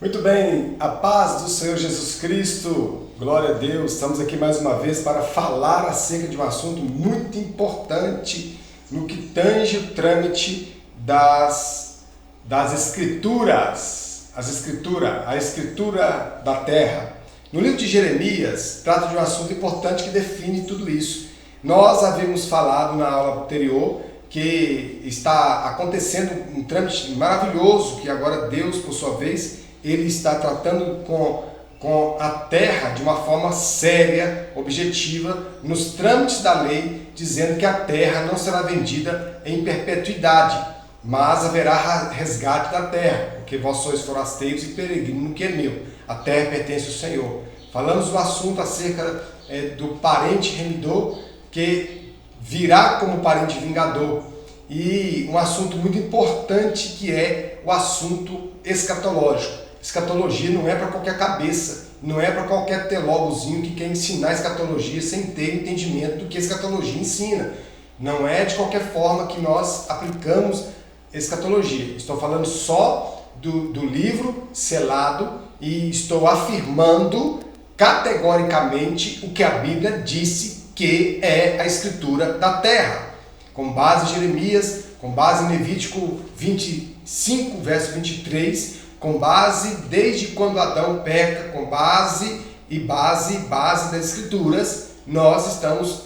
Muito bem, a paz do Senhor Jesus Cristo, glória a Deus, estamos aqui mais uma vez para falar acerca de um assunto muito importante no que tange o trâmite das Escrituras, a Escritura da Terra. No livro de Jeremias, trata de um assunto importante que define tudo isso. Nós havíamos falado na aula anterior que está acontecendo um trâmite maravilhoso, que agora Deus, por sua vez, ele está tratando com a terra de uma forma séria, objetiva, nos trâmites da lei, dizendo que a terra não será vendida em perpetuidade, mas haverá resgate da terra, porque vós sois forasteiros e peregrinos no que é meu, a terra pertence ao Senhor. Falamos do assunto acerca do parente remidor, que virá como parente vingador, e um assunto muito importante que é o assunto escatológico. Escatologia não é para qualquer cabeça, não é para qualquer teólogozinho que quer ensinar escatologia sem ter entendimento do que a escatologia ensina. Não é de qualquer forma que nós aplicamos escatologia. Estou falando só do livro selado e estou afirmando categoricamente o que a Bíblia disse que é a Escritura da Terra. Com base em Jeremias, com base em Levítico 25, verso 23, com base desde quando Adão peca, com base das Escrituras, nós estamos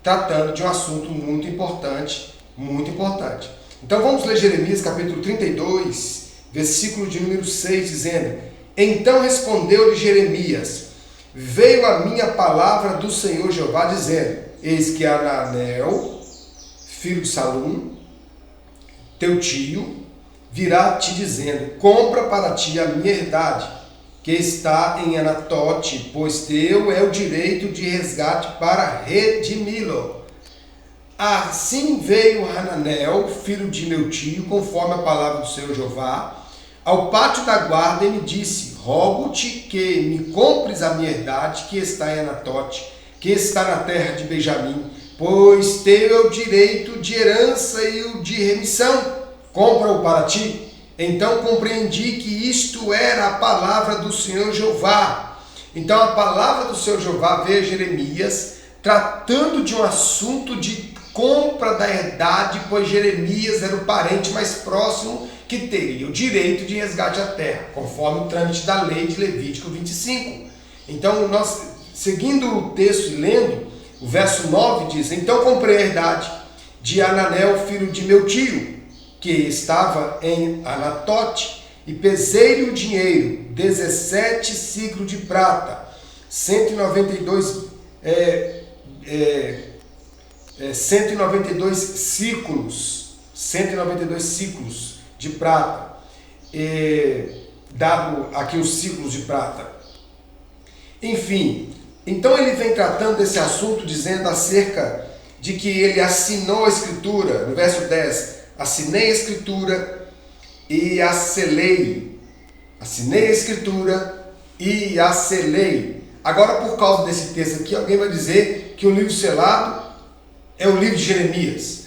tratando de um assunto muito importante, muito importante. Então vamos ler Jeremias capítulo 32, versículo de número 6, dizendo: Então respondeu-lhe Jeremias: Veio a minha palavra do Senhor Jeová, dizendo: Eis que Hananel, filho de Salum, teu tio, virá te dizendo: compra para ti a minha herdade, que está em Anatote, pois teu é o direito de resgate para redimi-lo. Assim veio Hananel, filho de meu tio, conforme a palavra do Senhor Jeová, ao pátio da guarda e me disse: rogo-te que me compres a minha herdade, que está em Anatote, que está na terra de Benjamim, pois teu é o direito de herança e o de remissão. Compra-o para ti. Então compreendi que isto era a palavra do Senhor Jeová. Então a palavra do Senhor Jeová veio a Jeremias, tratando de um assunto de compra da herdade, pois Jeremias era o parente mais próximo que teria o direito de resgate à terra, conforme o trâmite da lei de Levítico 25. Então, nós, seguindo o texto e lendo, o verso 9 diz: Então comprei a herdade de Hananel, filho de meu tio, que estava em Anatote, e pesei-lhe o dinheiro, 17 ciclos de prata, 192 ciclos de prata, dado aqui os ciclos de prata. Enfim, então ele vem tratando desse assunto, dizendo acerca de que ele assinou a Escritura, no verso 10, assinei a Escritura e a selei. Assinei a Escritura e a selei. Agora, por causa desse texto aqui, alguém vai dizer que o livro selado é o livro de Jeremias.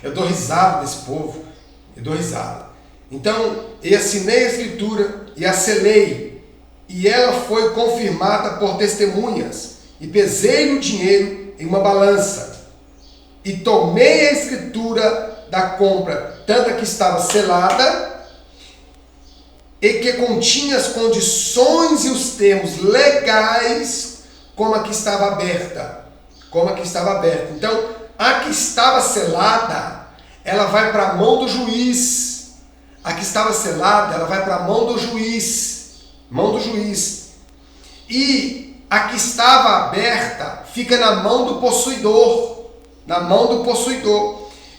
Eu dou risada desse povo, eu dou risada. Então, eu assinei a Escritura e a selei, e ela foi confirmada por testemunhas, e pesei o dinheiro em uma balança, e tomei a Escritura da compra, tanto a que estava selada, e que continha as condições e os termos legais, como a que estava aberta. Então, a que estava selada, ela vai para a mão do juiz. A que estava selada, ela vai para a mão do juiz. E a que estava aberta fica na mão do possuidor.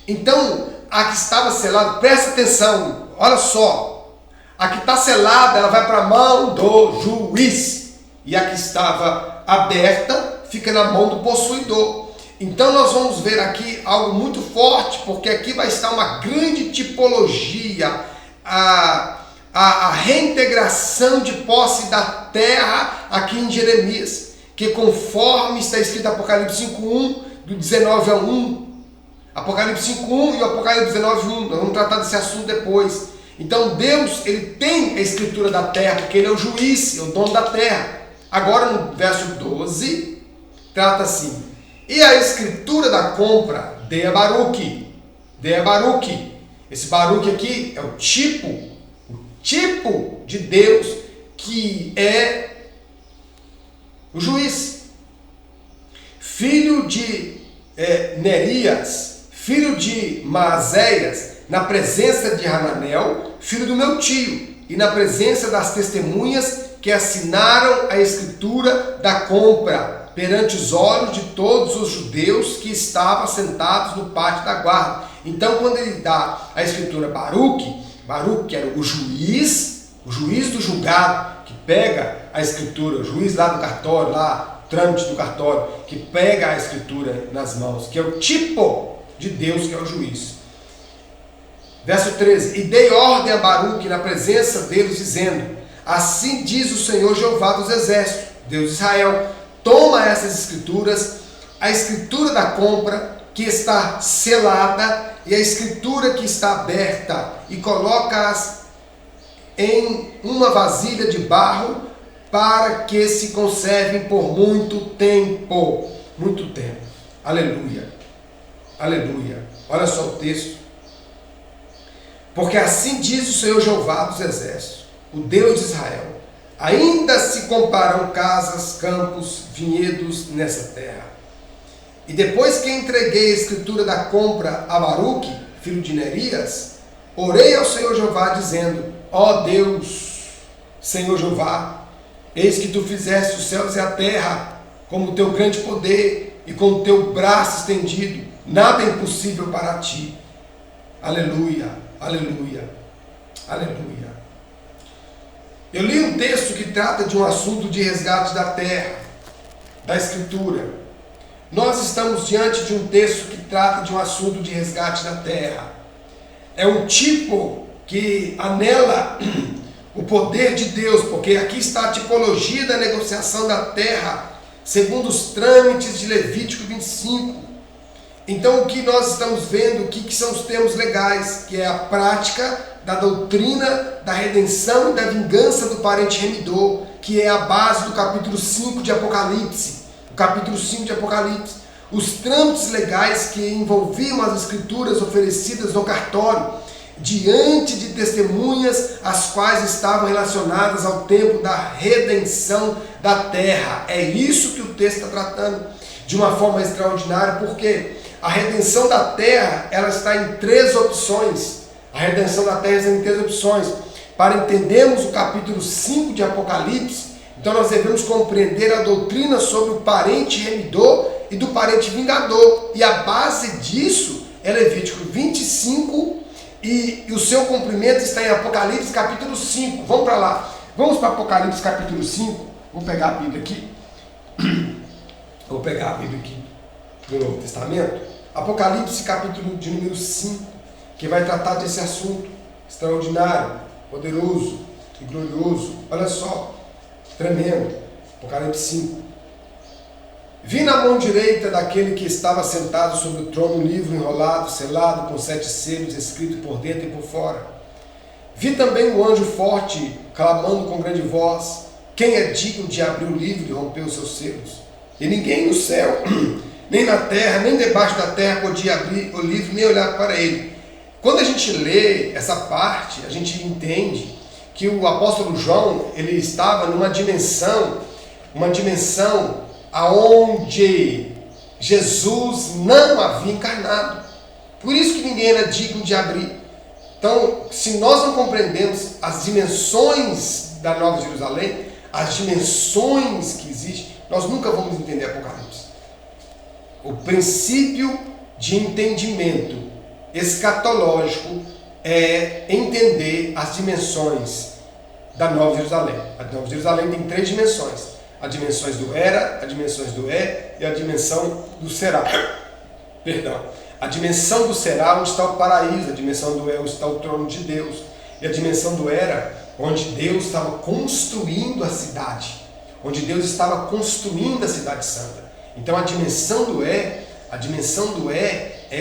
Então, a que estava selada, presta atenção, olha só. A que está selada, ela vai para a mão do juiz. E a que estava aberta fica na mão do possuidor. Então nós vamos ver aqui algo muito forte, porque aqui vai estar uma grande tipologia, a reintegração de posse da terra aqui em Jeremias, que conforme está escrito em Apocalipse 5.1, do 19 ao 1, Apocalipse 5.1 e o Apocalipse 19.1, nós vamos tratar desse assunto depois. Então Deus, ele tem a escritura da terra, porque ele é o juiz, é o dono da terra. Agora no verso 12, trata assim: e a escritura da compra, dê a Baruque. Dê a Baruque. Esse Baruque aqui é o tipo de Deus que é o juiz. Filho de Nerias, filho de Maazéias, na presença de Hananel, filho do meu tio, e na presença das testemunhas que assinaram a escritura da compra, perante os olhos de todos os judeus que estavam sentados no pátio da guarda. Então, quando ele dá a escritura Baruque que era o juiz do julgado, que pega a escritura, o juiz lá do cartório, lá, trâmite do cartório, que pega a escritura nas mãos, que é o tipo de Deus que é o juiz. Verso 13: e dei ordem a Baruque na presença deles, dizendo: assim diz o Senhor Jeová dos exércitos, Deus de Israel, toma essas escrituras, a escritura da compra que está selada e a escritura que está aberta, e coloca-as em uma vasilha de barro, para que se conservem por muito tempo. Muito tempo. Aleluia. Aleluia. Olha só o texto. Porque assim diz o Senhor Jeová dos exércitos, o Deus de Israel: ainda se compararão casas, campos, vinhedos nessa terra. E depois que entreguei a escritura da compra a Baruque, filho de Nerias, orei ao Senhor Jeová, dizendo: ó Deus, Senhor Jeová, eis que tu fizeste os céus e a terra com o teu grande poder e com o teu braço estendido. Nada é impossível para ti. Aleluia, aleluia, aleluia. Eu li um texto que trata de um assunto de resgate da terra, da Escritura. Nós estamos diante de um texto que trata de um assunto de resgate da terra. É um tipo que anela o poder de Deus, porque aqui está a tipologia da negociação da terra, segundo os trâmites de Levítico 25. Então o que nós estamos vendo, o que são os termos legais, que é a prática da doutrina da redenção e da vingança do parente remidor, que é a base do capítulo 5 de Apocalipse. O capítulo 5 de Apocalipse. Os trâmites legais que envolviam as escrituras oferecidas no cartório, diante de testemunhas, as quais estavam relacionadas ao tempo da redenção da terra. É isso que o texto está tratando de uma forma extraordinária, porque a redenção da terra, ela está em três opções. A redenção da terra está em três opções. Para entendermos o capítulo 5 de Apocalipse, então nós devemos compreender a doutrina sobre o parente remidor e do parente vingador. E a base disso é Levítico 25 e o seu cumprimento está em Apocalipse capítulo 5. Vamos para lá. Vamos para Apocalipse capítulo 5. Vou pegar a Bíblia aqui. Vou pegar a Bíblia aqui do Novo Testamento. Apocalipse capítulo de número 5, que vai tratar desse assunto extraordinário, poderoso e glorioso. Olha só, tremendo. Apocalipse 5. Vi na mão direita daquele que estava sentado sobre o trono um livro enrolado, selado, com 7 selos, escrito por dentro e por fora. Vi também um anjo forte, clamando com grande voz: quem é digno de abrir o livro e romper os seus selos? E ninguém no céu, nem na terra, nem debaixo da terra podia abrir o livro, nem olhar para ele. Quando a gente lê essa parte, a gente entende que o apóstolo João, ele estava numa dimensão aonde Jesus não havia encarnado. Por isso que ninguém era digno de abrir. Então, se nós não compreendemos as dimensões da Nova Jerusalém, as dimensões que existem, nós nunca vamos entender Apocalipse. O princípio de entendimento escatológico é entender as dimensões da Nova Jerusalém. A Nova Jerusalém tem 3 dimensões. As dimensões do era, as dimensões do é e a dimensão do será. Perdão. A dimensão do será, onde está o paraíso. A dimensão do é, onde está o trono de Deus. E a dimensão do era, onde Deus estava construindo a cidade. Onde Deus estava construindo a cidade santa. Então a dimensão do é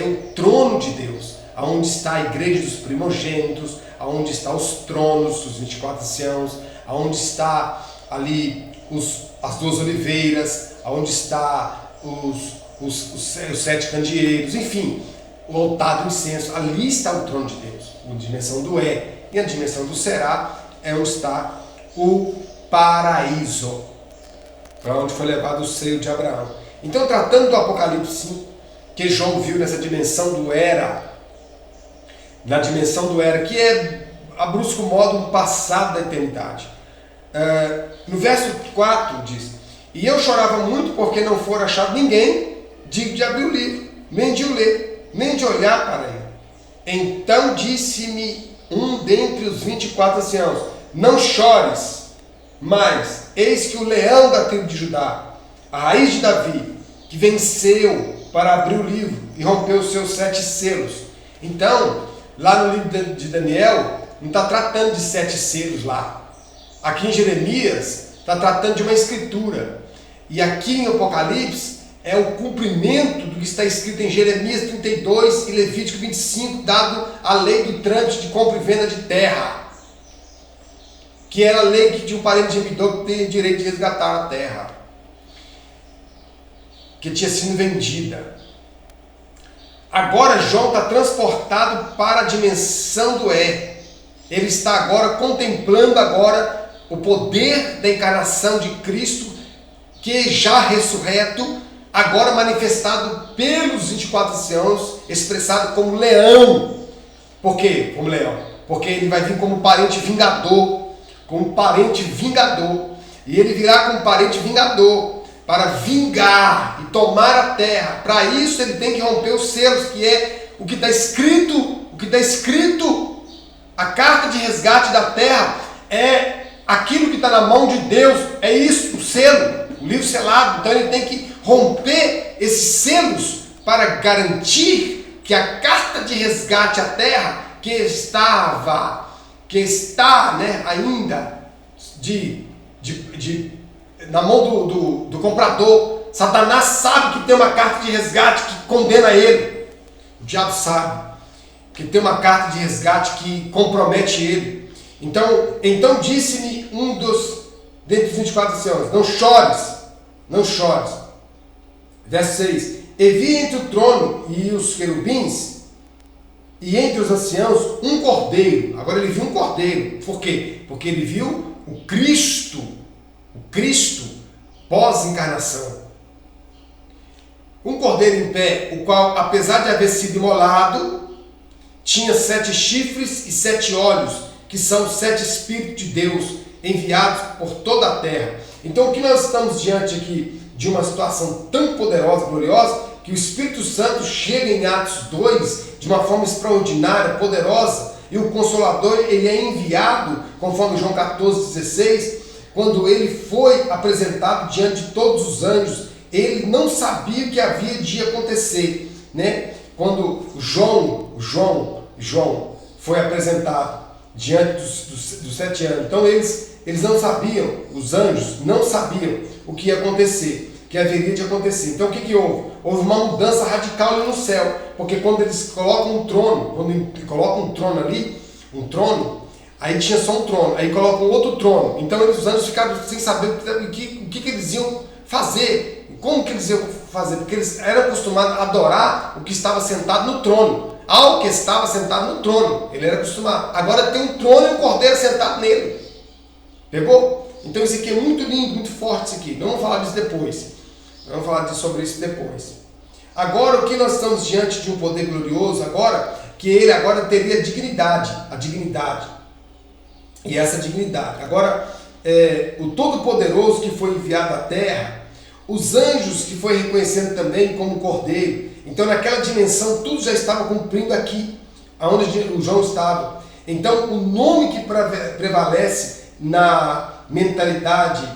o trono de Deus. Onde está a igreja dos primogênitos, onde estão os tronos, os 24 anciãos, onde está ali as 2 oliveiras, onde está os 7 candeeiros, enfim, o altar do incenso. Ali está o trono de Deus, a dimensão do e a dimensão do será é onde está o paraíso, para onde foi levado o seio de Abraão. Então, tratando do Apocalipse 5, que João viu nessa dimensão do era, na dimensão do era, que é, a brusco modo, um passado da eternidade. No verso 4 diz: e eu chorava muito porque não fora achado ninguém digno de abrir o livro, nem de o ler, nem de olhar para ele. Então disse-me um dentre os 24 anciãos: não chores, mas eis que o leão da tribo de Judá, a raiz de Davi, que venceu para abrir o livro e rompeu os seus 7 selos. Então, lá no livro de Daniel, não está tratando de 7 selos lá. Aqui em Jeremias, está tratando de uma escritura. E aqui em Apocalipse, é o cumprimento do que está escrito em Jeremias 32 e Levítico 25, dado a lei do trânsito de compra e venda de terra, que era a lei que tinha um parente gemidor que tinha direito de resgatar a terra, que tinha sido vendida. Agora João está transportado para a dimensão do Ele está agora contemplando agora o poder da encarnação de Cristo, que já ressurreto, agora manifestado pelos 24 anciãos, expressado como leão. Por quê? Como leão? Porque ele vai vir como parente vingador, e ele virá como parente vingador, para vingar e tomar a terra. Para isso ele tem que romper os selos, que é o que está escrito, a carta de resgate da terra é aquilo que está na mão de Deus, é isso, o selo, o livro selado. Então ele tem que romper esses selos para garantir que a carta de resgate à terra, que está, né, ainda na mão do comprador. Satanás sabe que tem uma carta de resgate que condena ele. O diabo sabe que tem uma carta de resgate que compromete ele. Então disse-me um dentre os 24 anciãos: não chores. Verso 6: e vi entre o trono e os querubins, e entre os anciãos, um cordeiro. Agora ele viu um cordeiro. Por quê? Porque ele viu o Cristo pós-encarnação. Um cordeiro em pé, o qual, apesar de haver sido imolado, tinha 7 chifres e 7 olhos, que são os 7 Espíritos de Deus enviados por toda a terra. Então, o que nós estamos diante aqui de uma situação tão poderosa, gloriosa, que o Espírito Santo chega em Atos 2 de uma forma extraordinária, poderosa, e o Consolador ele é enviado, conforme João 14,16, quando ele foi apresentado diante de todos os anjos. Ele não sabia o que havia de acontecer, né? Quando João foi apresentado diante dos 7 anos. Então eles não sabiam, os anjos não sabiam o que ia acontecer, que haveria de acontecer. Então o que houve? Houve uma mudança radical ali no céu, porque quando eles colocam um trono, aí tinha só um trono, aí colocam outro trono. Então os anjos ficaram sem saber o que eles iam fazer. Como que eles iam fazer? Porque eles eram acostumados a adorar o que estava sentado no trono. Ao que estava sentado no trono. Ele era acostumado. Agora tem um trono e um cordeiro sentado nele. Pegou? Então isso aqui é muito lindo, muito forte isso aqui. Não vamos falar disso depois. Vamos falar sobre isso depois. Agora o que nós estamos diante de um poder glorioso agora, que ele agora teria a dignidade. E essa dignidade. Agora, o Todo-Poderoso que foi enviado à terra, os anjos que foi reconhecendo também como cordeiro. Então naquela dimensão tudo já estava cumprindo aqui, aonde o João estava. Então o nome que prevalece na mentalidade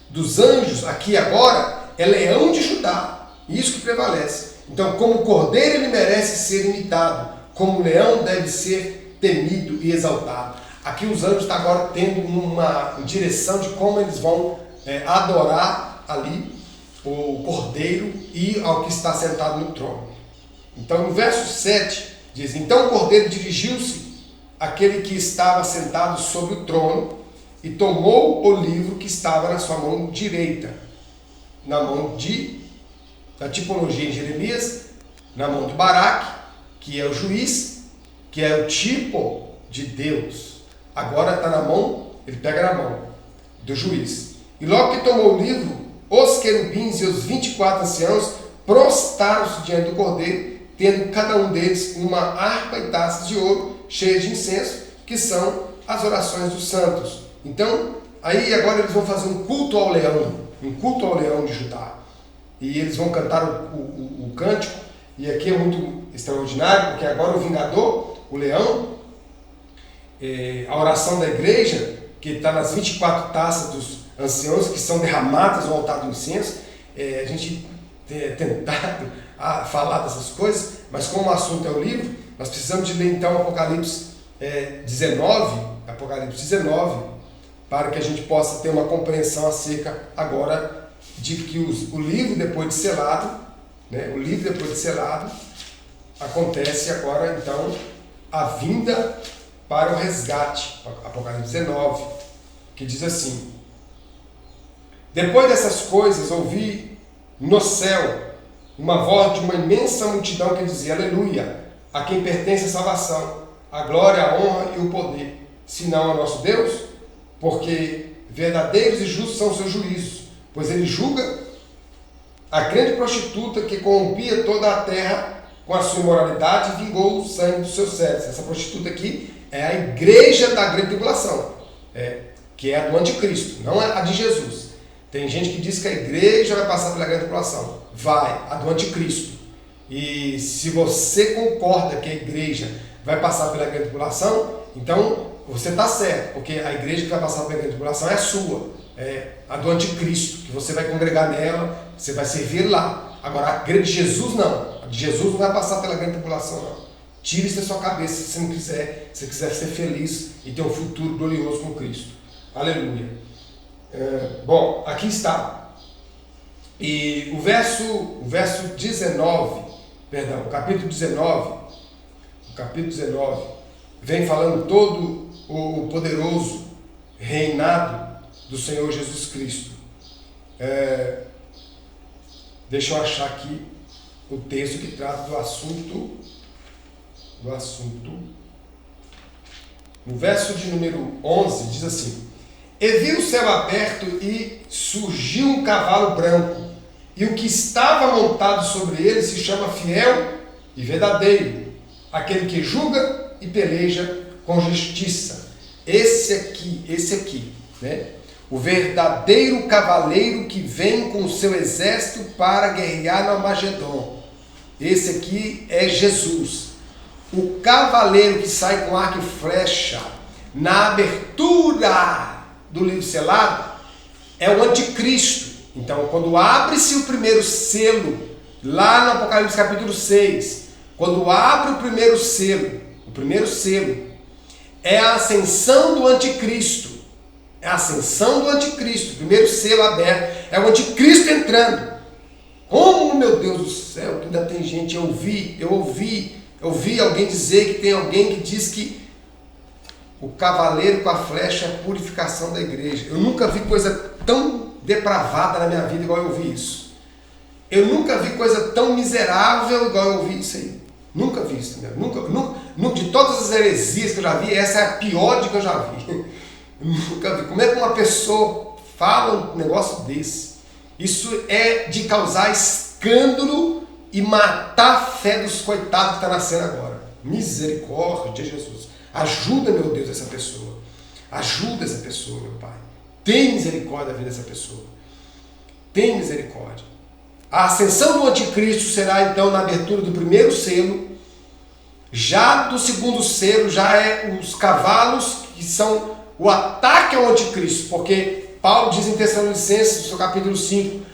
dos anjos aqui agora é Leão de Judá. Isso que prevalece. Então como cordeiro ele merece ser imitado, como leão deve ser temido e exaltado. Aqui os anjos estão agora tendo uma direção de como eles vão adorar ali o cordeiro e ao que está sentado no trono. Então no verso 7 diz: então o cordeiro dirigiu-se aquele que estava sentado sobre o trono e tomou o livro que estava na sua mão direita, na mão da tipologia em Jeremias, na mão de Baraque, que é o juiz, que é o tipo de Deus. Agora está na mão, ele pega na mão do juiz. E logo que tomou o livro, os querubins e os 24 anciãos prostraram-se diante do cordeiro, tendo cada um deles uma harpa e taças de ouro cheias de incenso, que são as orações dos santos. Então, aí agora eles vão fazer um culto ao leão de Judá. E eles vão cantar o cântico, e aqui é muito extraordinário, porque agora o vingador, o leão, a oração da igreja, que está nas 24 taças dos anciãos, que são derramadas no altar do incenso. A gente tem tentado falar dessas coisas, mas como o assunto é o livro, nós precisamos de ler então Apocalipse 19, para que a gente possa ter uma compreensão acerca agora de que o livro depois de selado, né, acontece agora então a vinda para o resgate, Apocalipse 19, que diz assim: depois dessas coisas ouvi no céu uma voz de uma imensa multidão que dizia: aleluia, a quem pertence a salvação, a glória, a honra e o poder, senão ao nosso Deus, porque verdadeiros e justos são os seus juízos, pois ele julga a grande prostituta que corrompia toda a terra com a sua imoralidade e vingou o sangue dos seus servos. Essa prostituta aqui é a igreja da grande tribulação, que é a do anticristo, não é a de Jesus. Tem gente que diz que a igreja vai passar pela grande tribulação. Vai, a do anticristo. E se você concorda que a igreja vai passar pela grande tribulação, então você está certo, porque a igreja que vai passar pela grande tribulação é a sua, é a do anticristo, que você vai congregar nela, você vai servir lá. Agora, a igreja de Jesus não. A de Jesus não vai passar pela grande tribulação, não. Tire isso da sua cabeça se você não quiser, se você quiser ser feliz e ter um futuro glorioso com Cristo. Aleluia. Bom, aqui está. E o capítulo 19, vem falando todo o poderoso reinado do Senhor Jesus Cristo. Deixa eu achar aqui o texto que trata do assunto. No verso de número 11 diz assim: e vi o céu aberto e surgiu um cavalo branco, e o que estava montado sobre ele se chama Fiel e Verdadeiro, aquele que julga e peleja com justiça. Esse aqui, né? O verdadeiro cavaleiro que vem com o seu exército para guerrear no Armagedon. Esse aqui é Jesus. O cavaleiro que sai com arco e flecha na abertura do livro selado é o anticristo. Então, quando abre-se o primeiro selo, lá no Apocalipse capítulo 6, quando abre o primeiro selo é a ascensão do anticristo. É a ascensão do anticristo. O primeiro selo aberto é o anticristo entrando. Como, meu Deus do céu, que ainda tem gente, eu ouvi alguém dizer que tem alguém que diz que o cavaleiro com a flecha é a purificação da igreja. Eu nunca vi coisa tão depravada na minha vida igual eu ouvi isso. Eu nunca vi coisa tão miserável igual eu ouvi isso aí. Nunca vi isso, né? Nunca, de todas as heresias que eu já vi, essa é a pior de que eu já vi. Nunca vi. Como é que uma pessoa fala um negócio desse? Isso é de causar escândalo e matar a fé dos coitados que está nascendo agora. Misericórdia de Jesus. Ajuda, meu Deus, essa pessoa. Ajuda essa pessoa, meu Pai. Tem misericórdia da vida dessa pessoa. Tem misericórdia. A ascensão do anticristo será então na abertura do primeiro selo. Já do segundo selo, já é os cavalos que são o ataque ao anticristo. Porque Paulo diz em Tessalonicenses, no seu capítulo 5,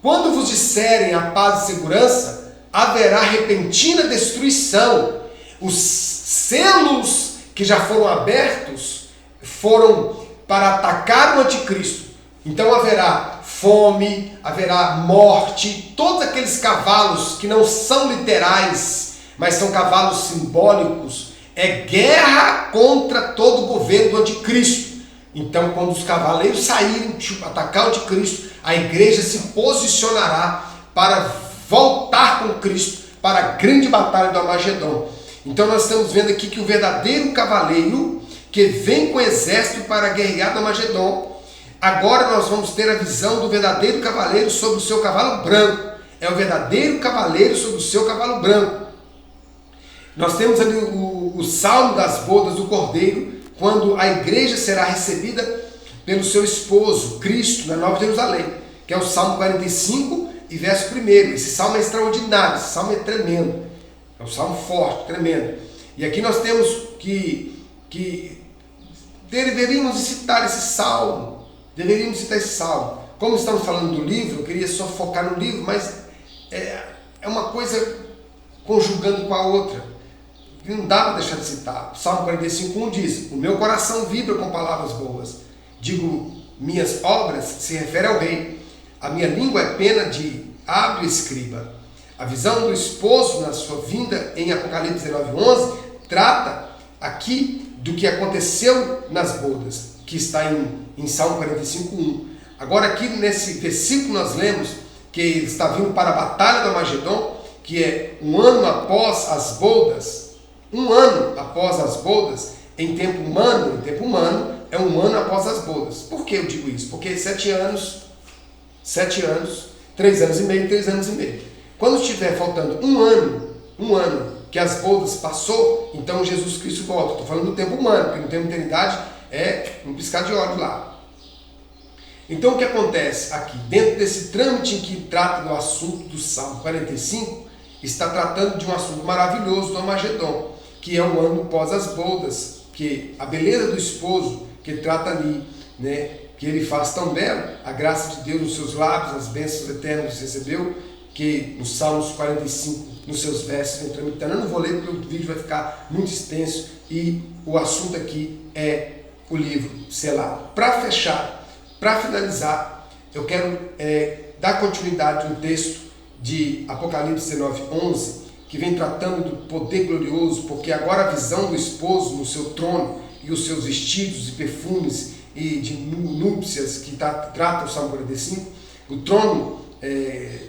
quando vos disserem a paz e segurança, haverá repentina destruição. Os selos que já foram abertos foram para atacar o anticristo. Então haverá fome, haverá morte, todos aqueles cavalos que não são literais, mas são cavalos simbólicos, É guerra contra todo o governo do anticristo. Então, quando os cavaleiros saírem atacar o anticristo, a igreja se posicionará para voltar com Cristo para a grande batalha do Armagedon. Então nós estamos vendo aqui que o verdadeiro cavaleiro que vem com o exército para guerrear do Armagedon, agora nós vamos ter a visão do verdadeiro cavaleiro sobre o seu cavalo branco. É o verdadeiro cavaleiro sobre o seu cavalo branco. Nós temos ali o salmo das bodas do Cordeiro, quando a igreja será recebida pelo seu esposo, Cristo, na Nova Jerusalém, que é o Salmo 45 e verso 1. Esse salmo é extraordinário, esse salmo é tremendo, é um salmo forte, tremendo. E aqui nós temos que deveríamos citar esse salmo, Como estamos falando do livro, eu queria só focar no livro, mas é uma coisa conjugando com a outra. Não dá para deixar de citar. O Salmo 45:1 diz: o meu coração vibra com palavras boas. Digo, minhas obras, se refere ao rei. A minha língua é pena de hábil escriba. A visão do esposo na sua vinda em Apocalipse 19:11 trata aqui do que aconteceu nas bodas, que está em Salmo 45:1. Agora aqui nesse versículo nós lemos que ele está vindo para a batalha do Armagedon, que é um ano após as bodas. Um ano após as bodas, em tempo humano é um ano após as bodas. Por que eu digo isso? Porque 7 anos, 3 anos e meio, 3 anos e meio. Quando estiver faltando um ano que as bodas passou, então Jesus Cristo volta. Estou falando do tempo humano, porque no tempo de eternidade é um piscar de olhos lá. Então o que acontece aqui? Dentro desse trâmite em que trata do assunto do Salmo 45, está tratando de um assunto maravilhoso do Armagedon, que é um ano pós as bodas, que a beleza do esposo que trata ali, né, que ele faz tão belo, a graça de Deus nos seus lábios, as bênçãos eternas que recebeu, que nos Salmos 45, nos seus versos vem tramitando. Eu não vou ler porque o vídeo vai ficar muito extenso e o assunto aqui é o livro selado. Para fechar, para finalizar, eu quero dar continuidade no texto de Apocalipse 19:11, que vem tratando do poder glorioso, porque agora a visão do esposo no seu trono e os seus vestidos e perfumes e de núpcias que trata o Salmo 45, o trono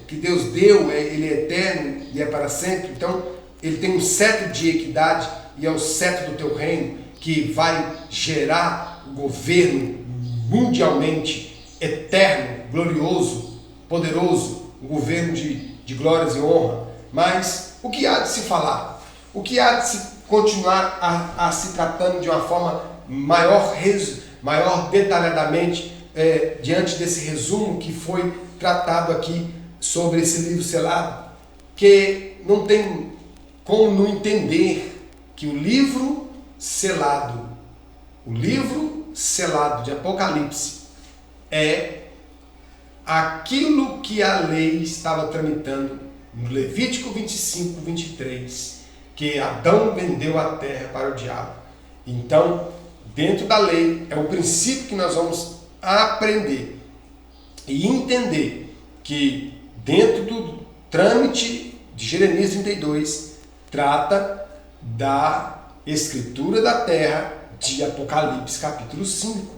que Deus deu, ele é eterno e é para sempre, então ele tem um cetro de equidade e é o cetro do teu reino que vai gerar o governo mundialmente eterno, glorioso, poderoso, um governo de glórias e honra. Mas o que há de se falar? O que há de se continuar a se tratando de uma forma maior detalhadamente diante desse resumo que foi tratado aqui sobre esse livro selado? Que não tem como não entender que o livro selado de Apocalipse é aquilo que a lei estava tramitando no Levítico 25:23, que Adão vendeu a terra para o diabo. Então, dentro da lei, é o princípio que nós vamos aprender e entender que dentro do trâmite de Jeremias 32, trata da escritura da terra de Apocalipse capítulo 5.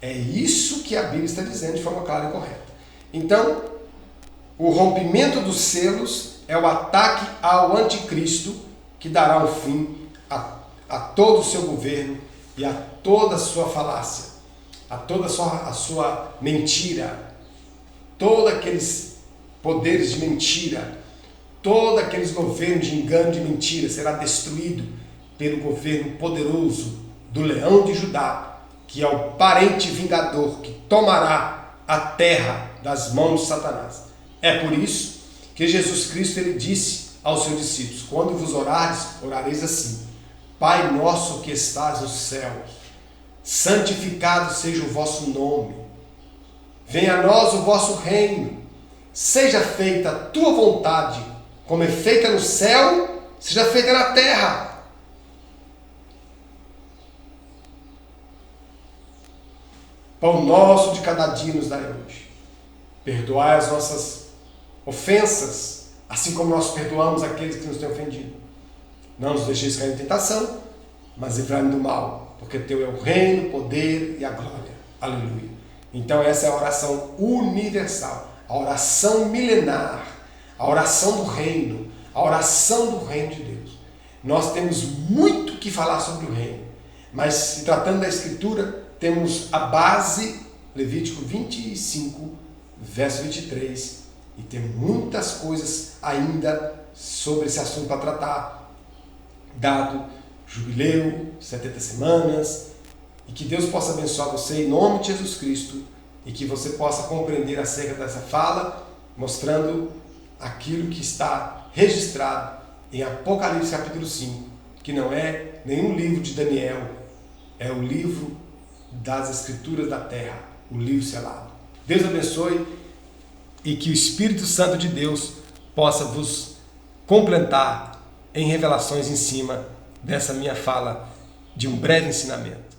É isso que a Bíblia está dizendo de forma clara e correta. Então, o rompimento dos selos é o ataque ao anticristo, que dará um fim a todo o seu governo e a toda a sua falácia, a toda a sua mentira, todos aqueles poderes de mentira, todos aqueles governos de engano, de mentira, será destruído pelo governo poderoso do leão de Judá, que é o parente vingador que tomará a terra das mãos de Satanás. É por isso que Jesus Cristo ele disse aos seus discípulos: quando vos orares, orareis assim: Pai nosso que estás nos céus, santificado seja o vosso nome, venha a nós o vosso reino, seja feita a tua vontade, como é feita no céu, seja feita na terra. Pão nosso de cada dia nos dai hoje. Perdoai as nossas ofensas, assim como nós perdoamos aqueles que nos têm ofendido. Não nos deixeis cair em tentação, mas livrai-me do mal, porque teu é o reino, o poder e a glória. Aleluia. Então essa é a oração universal, a oração milenar, a oração do reino, a oração do reino de Deus. Nós temos muito que falar sobre o reino, mas se tratando da Escritura, temos a base, Levítico 25, verso 23, e tem muitas coisas ainda sobre esse assunto para tratar, dado jubileu, 70 semanas, e que Deus possa abençoar você em nome de Jesus Cristo, e que você possa compreender acerca dessa fala, mostrando aquilo que está registrado em Apocalipse capítulo 5, que não é nenhum livro de Daniel, é o livro das Escrituras da Terra, o livro selado. Deus abençoe e que o Espírito Santo de Deus possa vos completar em revelações em cima dessa minha fala de um breve ensinamento.